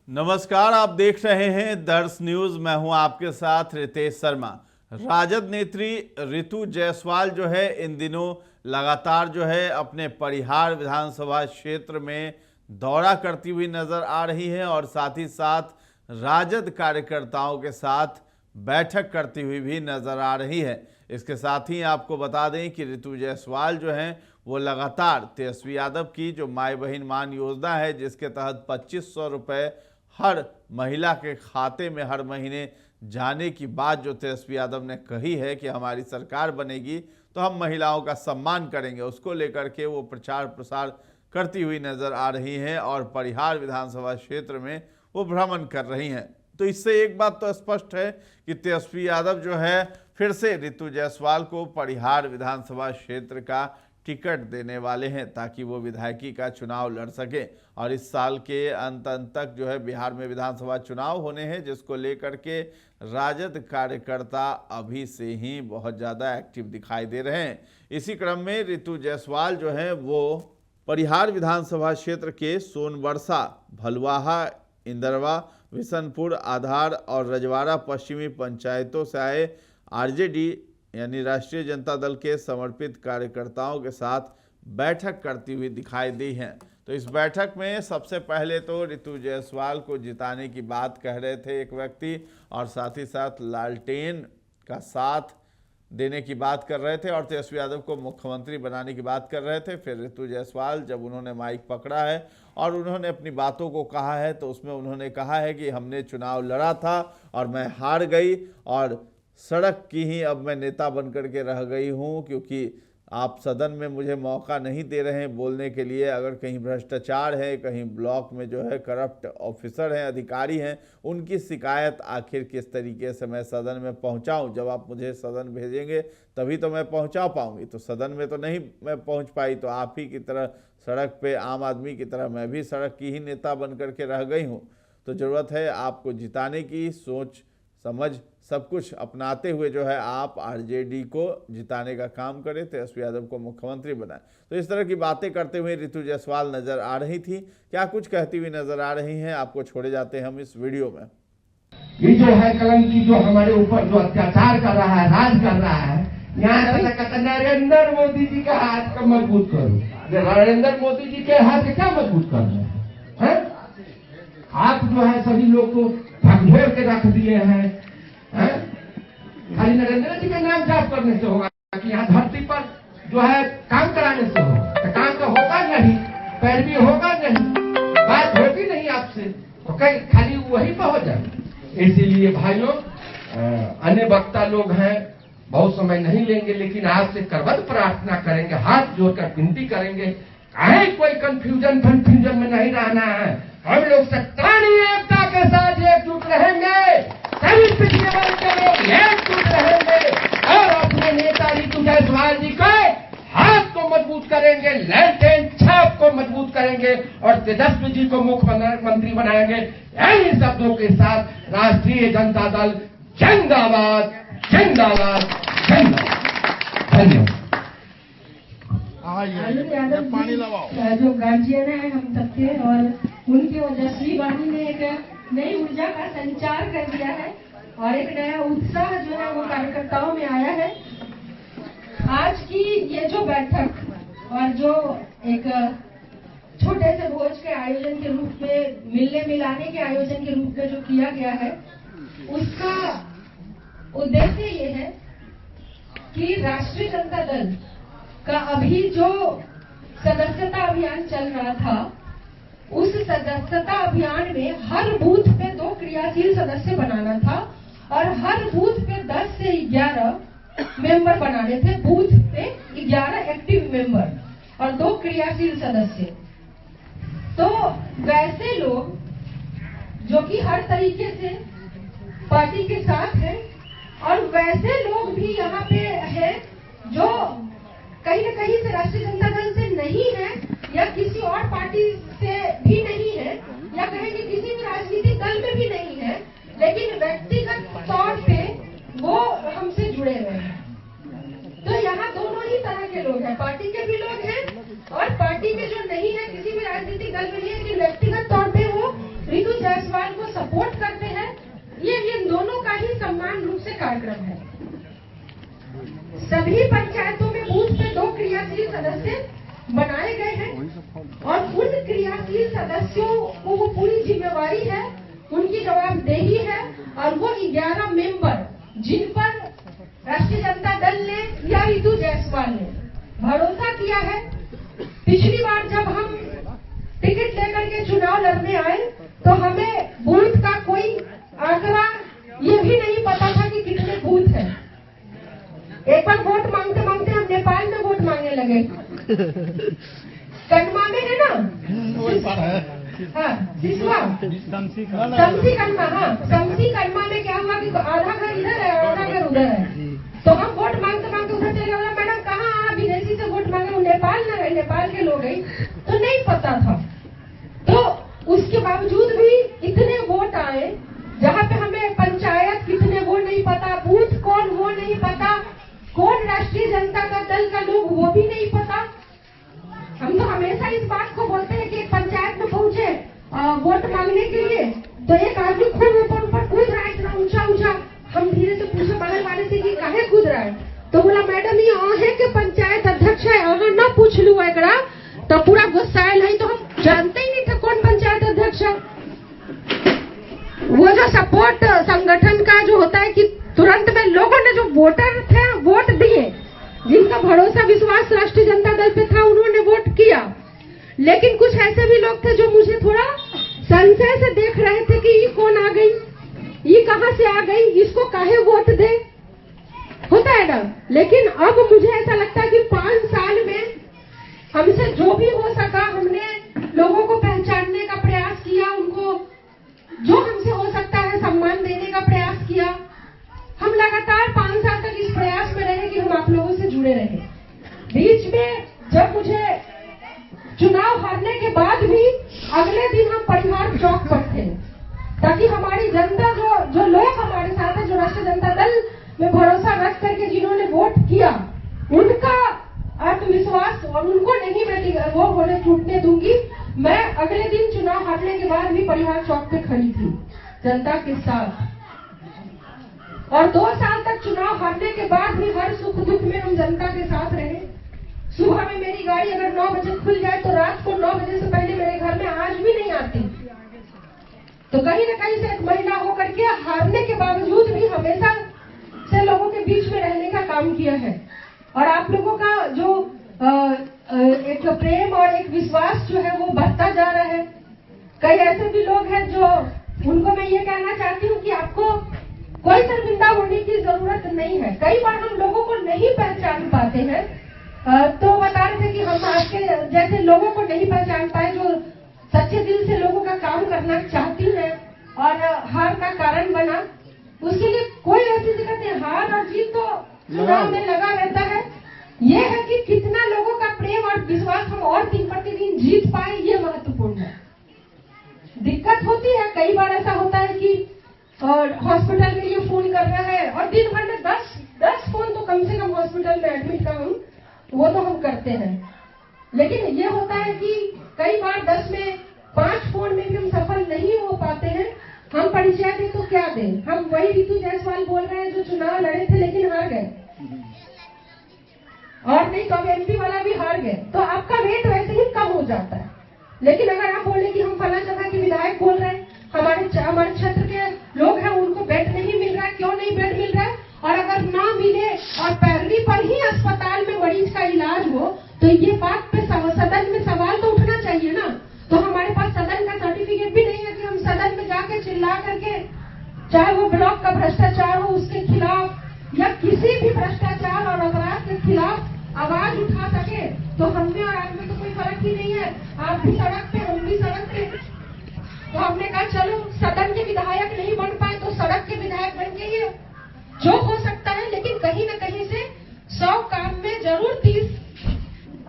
नमस्कार, आप देख रहे हैं दर्श न्यूज। मैं हूं आपके साथ रितेश शर्मा। राजद नेत्री ऋतु जायसवाल जो है इन दिनों लगातार जो है अपने परिहार विधानसभा क्षेत्र में दौरा करती हुई नजर आ रही है और साथ ही साथ राजद कार्यकर्ताओं के साथ बैठक करती हुई भी नजर आ रही है। इसके साथ ही आपको बता दें कि ऋतु जायसवाल जो हैं वो लगातार तेजस्वी यादव की जो माई बहन मान योजना है, जिसके तहत 2500 रुपये हर महिला के खाते में हर महीने जाने की बात जो तेजस्वी यादव ने कही है कि हमारी सरकार बनेगी तो हम महिलाओं का सम्मान करेंगे, उसको लेकर के वो प्रचार प्रसार करती हुई नजर आ रही हैं और परिहार विधानसभा क्षेत्र में वो भ्रमण कर रही हैं। तो इससे एक बात तो स्पष्ट है कि तेजस्वी यादव जो है फिर से ऋतु जायसवाल को परिहार विधानसभा क्षेत्र का टिकट देने वाले हैं ताकि वो विधायकी का चुनाव लड़ सके। और इस साल के अंत तक जो है बिहार में विधानसभा चुनाव होने हैं, जिसको लेकर के राजद कार्यकर्ता अभी से ही बहुत ज़्यादा एक्टिव दिखाई दे रहे हैं। इसी क्रम में ऋतु जायसवाल जो है वो परिहार विधानसभा क्षेत्र के सोनबरसा, भलुआहा, इंदरवा, विशनपुर, आधार और रजवाड़ा पश्चिमी पंचायतों से आए आरजेडी यानी राष्ट्रीय जनता दल के समर्पित कार्यकर्ताओं के साथ बैठक करती हुई दिखाई दी है। तो इस बैठक में सबसे पहले तो ऋतु जायसवाल को जिताने की बात कह रहे थे एक व्यक्ति, और साथ ही साथ लालटेन का साथ देने की बात कर रहे थे और तेजस्वी यादव को मुख्यमंत्री बनाने की बात कर रहे थे। फिर ऋतु जायसवाल जब उन्होंने माइक पकड़ा है और उन्होंने अपनी बातों को कहा है तो उसमें उन्होंने कहा है कि हमने चुनाव लड़ा था और मैं हार गई और सड़क की ही अब मैं नेता बनकर के रह गई हूं, क्योंकि आप सदन में मुझे मौका नहीं दे रहे हैं बोलने के लिए। अगर कहीं भ्रष्टाचार है, कहीं ब्लॉक में जो है करप्ट ऑफिसर हैं, अधिकारी हैं, उनकी शिकायत आखिर किस तरीके से मैं सदन में पहुंचाऊं। जब आप मुझे सदन भेजेंगे तभी तो मैं पहुंचा पाऊंगी, तो सदन में तो नहीं मैं पहुंच पाई। तो आप ही की तरह सड़क पे आम आदमी की तरह मैं भी सड़क की ही नेता बन करके रह गई हूँ। तो ज़रूरत है आपको जिताने की, सोच समझ सब कुछ अपनाते हुए जो है आप आरजेडी को जिताने का काम करें, तेजस्वी यादव को मुख्यमंत्री बनाए। तो इस तरह की बातें करते हुए ऋतु जायसवाल नजर आ रही थी। क्या कुछ कहती हुई नजर आ रही हैं, आपको छोड़े जाते हैं हम इस वीडियो में। ये जो है कलंकी जो हमारे ऊपर जो अत्याचार कर रहा है, राज कर रहा है, यहाँ कहता नरेंद्र मोदी जी का हाथ का मजबूत करो। नरेंद्र मोदी जी के हाथ क्या मजबूत करना है? आप जो है सभी लोग को झकझोर के रख दिए हैं। खाली नरेंद्र जी का नाम जाप करने से होगा कि यहाँ धरती पर जो है काम कराने से हो, तो काम तो होगा नहीं, पैरवी होगा नहीं, बात होगी नहीं आपसे, तो कहीं खाली वही पर हो जाए। इसीलिए भाइयों, अन्य वक्ता लोग हैं, बहुत समय नहीं लेंगे, लेकिन आज से करबद्ध प्रार्थना करेंगे, हाथ जोड़कर विनती करेंगे, कहीं कोई कंफ्यूजन में नहीं रहना है। हम लोग सत्तानी एकता के साथ एकजुट रहेंगे, सभी पिछले वर्ग के लोग एकजुट रहेंगे और अपने नेता ऋतु जायसवाल जी के हाथ को मजबूत करेंगे, लैंटेन छाप को मजबूत करेंगे और तेजस्वी जी को मुख्यमंत्री बनाएंगे। यही शब्दों के साथ राष्ट्रीय जनता दल जिंदाबाद, जिंदाबाद, जिंदाबाद। धन्यवाद। पानी लगाओ। जो गार्जियन है हम सबके, और उनकी वजह श्री वाणी ने एक नई ऊर्जा का संचार कर दिया है और एक नया उत्साह जो है वो कार्यकर्ताओं में आया है। आज की ये जो बैठक और जो एक छोटे से भोज के आयोजन के रूप में, मिलने मिलाने के आयोजन के रूप में जो किया गया है, उसका उद्देश्य ये है कि राष्ट्रीय जनता दल का अभी जो सदस्यता अभियान चल रहा था, उस सदस्यता अभियान में हर बूथ पे 2 क्रियाशील सदस्य बनाना था और हर बूथ पे 10 से 11 मेंबर बनाने थे। बूथ पे 11 एक्टिव मेंबर और 2 क्रियाशील सदस्य। तो वैसे लोग जो कि हर तरीके से पार्टी के साथ हैं और वैसे लोग भी यहाँ पे हैं जो कहीं न कहीं से राष्ट्रीय जनता दल से नहीं है या किसी और पार्टी से भी नहीं है या कहेंगे किसी भी राजनीतिक दल में भी नहीं है, लेकिन व्यक्तिगत तौर पे वो हमसे जुड़े हुए हैं। तो यहाँ दोनों ही तरह के लोग हैं, पार्टी के भी लोग हैं और पार्टी के जो नहीं है, किसी भी राजनीतिक दल में नहीं है, लेकिन व्यक्तिगत तौर पे वो ऋतु जायसवाल ही समान रूप से कार्यक्रम है। सभी पंचायतों में बूथ पे 2 क्रियाशील सदस्य बनाए गए हैं और उन क्रियाशील सदस्यों को वो पूरी जिम्मेवारी है, उनकी जवाबदेही है और वो 11 मेंबर जिन पर राष्ट्रीय जनता दल ने या रितु जायसवाल ने भरोसा किया है। पिछली बार जब हम टिकट लेकर के चुनाव लड़ने आए तो हमें बूथ का कोई आंकड़ा ये भी नहीं पता था कि कितने बूथ हैं। एक बार वोट मांगते मांगते हम नेपाल में वोट मांगने लगे। कन्मा में है ना, हाँ सिसवा समसी कन्मा, हाँ समसी कन्मा में क्या हुआ कि आधा घर इधर है आधा घर उधर है। तो हम वोट मांगते मांगते उधर चले गए। मैडम कहाँ आप विदेशी से वोट मांगे? वो नेपाल न गए, नेपाल के लोग गए तो नहीं पता था। तो उसके बावजूद भी इतने वोट आए जहाँ पे हमें पंचायत कितने वो नहीं पता, बूथ कौन वो नहीं पता, कौन राष्ट्रीय जनता का दल का लोग वो भी नहीं पता। हम तो हमेशा इस बात को बोलते हैं कि एक पंचायत में पहुंचे वोट मांगने के लिए तो एक आदमी खूब ऊपर कूद रहा है, इतना ऊंचा ऊंचा। हम धीरे से पूछे बगल वाले से कि काहे कूद रहा है? तो बोला मैडम ये आहे के पंचायत अध्यक्ष है, अगर न पूछ लू एकरा तो पूरा गुस्सायल है। तो हम जानते ही नहीं थे कौन पंचायत अध्यक्ष है। वो जो सपोर्ट संगठन का जो होता है कि तुरंत में लोगों ने जो वोटर थे वोट दिए, जिनका भरोसा विश्वास राष्ट्रीय जनता दल पे था उन्होंने वोट किया। लेकिन कुछ ऐसे भी लोग थे जो मुझे थोड़ा संशय से देख रहे थे कि ये कौन आ गई, ये कहां से आ गई, इसको काहे वोट दे, होता है ना। लेकिन अब मुझे ऐसा लगता है कि 5 साल में हमसे जो भी हो सका हमने लोगों को पहचानने का प्रयास किया, उनको जो हमसे हो सकता है सम्मान देने का प्रयास किया। हम लगातार 5 साल तक इस प्रयास में रहे कि हम आप लोगों से जुड़े रहे। बीच में जब मुझे चुनाव हारने के बाद भी अगले दिन हम परिहार चौक पर थे ताकि हमारी जनता जो लोग हमारे साथ है, जो राष्ट्रीय जनता दल में भरोसा रख करके जिन्होंने वोट किया, उनका आत्मविश्वास और उनको नहीं मैं वो होने छूटने दूंगी। मैं अगले दिन चुनाव हारने के बाद भी परिहार चौक पे खड़ी थी जनता के साथ और 2 साल तक चुनाव हारने के बाद भी हर सुख दुख में हम जनता के साथ रहे। सुबह में मेरी गाड़ी अगर 9 बजे खुल जाए तो रात को 9 बजे से पहले मेरे घर में आज भी नहीं आती। तो कहीं न कहीं से एक महिला होकर के हारने के बावजूद भी हमेशा से लोगों के बीच में रहने का काम किया है और आप लोगों का जो एक प्रेम और एक विश्वास जो है वो बढ़ता जा रहा है। कई ऐसे भी लोग हैं जो उनको मैं ये कहना चाहती हूँ कि आपको कोई शर्मिंदा होने की जरूरत नहीं है। कई बार हम लोगों को नहीं पहचान पाते हैं तो बता रहे थे कि हम आपके जैसे लोगों को नहीं पहचान पाए जो सच्चे दिल से लोगों का काम करना चाहती है और हार का कारण बना। उसके लिए कोई ऐसी दिक्कत नहीं, हार और जीत तो चुनाव में लगा रहता है। ये है कि कितना लोगों का प्रेम और विश्वास हम और दिन प्रतिदिन जीत पाए, ये महत्वपूर्ण है। दिक्कत होती है, कई बार ऐसा होता है कि और हॉस्पिटल के लिए फोन कर रहा है और दिन भर में 10 फोन तो कम से कम हॉस्पिटल में एडमिट का वो तो हम करते हैं। लेकिन ये होता है कि कई बार 10 में 5 फोन में भी हम सफल नहीं हो पाते हैं। हम परिचय दें तो क्या दें? हम वही रितु जायसवाल बोल रहे हैं जो चुनाव लड़े थे लेकिन हार गए और नहीं तो अब एमपी वाला भी हार गए, तो आपका वेट वैसे ही कम हो जाता है। लेकिन अगर आप बोले कि हम फला जगह के विधायक बोल रहे हैं, हमारे क्षेत्र के लोग हैं उनको बेड नहीं मिल रहा है, क्यों नहीं बेड मिल रहा है, और अगर ना मिले और पैरवी पर ही अस्पताल में मरीज का इलाज हो तो ये बात पे सदन में सवाल तो उठना चाहिए ना। तो हमारे पास सदन का सर्टिफिकेट भी नहीं है कि हम सदन में जाके चिल्ला करके, चाहे वो ब्लॉक का भ्रष्टाचार हो उसके खिलाफ या किसी भी भ्रष्टाचार और अपराध के खिलाफ आवाज उठा सके। तो हम में और आप में तो कोई फर्क ही नहीं है, आप भी सड़क पे हम भी सड़क पे। तो हमने कहा चलो सदन के विधायक नहीं बन पाए तो सड़क के विधायक बन के ही जो हो सकता है। लेकिन कहीं न कहीं से 100 काम में जरूर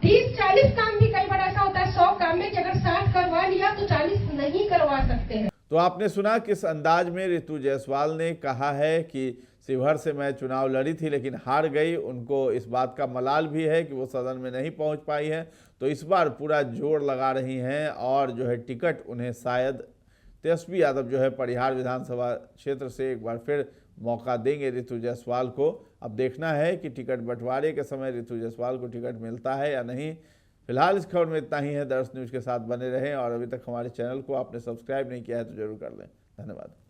30-40 काम भी कई बार ऐसा होता है 100 काम में कि अगर 60 करवा लिया तो 40 नहीं करवा सकते हैं। तो आपने सुना किस अंदाज में रितु जायसवाल ने कहा है कि शिवहर से मैं चुनाव लड़ी थी लेकिन हार गई। उनको इस बात का मलाल भी है कि वो सदन में नहीं पहुंच पाई है, तो इस बार पूरा जोर लगा रही हैं और जो है टिकट उन्हें शायद तेजस्वी यादव जो है परिहार विधानसभा क्षेत्र से एक बार फिर मौका देंगे ऋतु जायसवाल को। अब देखना है कि टिकट बंटवारे के समय ऋतु जायसवाल को टिकट मिलता है या नहीं। फिलहाल इस खबर में इतना ही है। दर्श न्यूज़ के साथ बने रहें और अभी तक हमारे चैनल को आपने सब्सक्राइब नहीं किया है तो जरूर कर लें। धन्यवाद।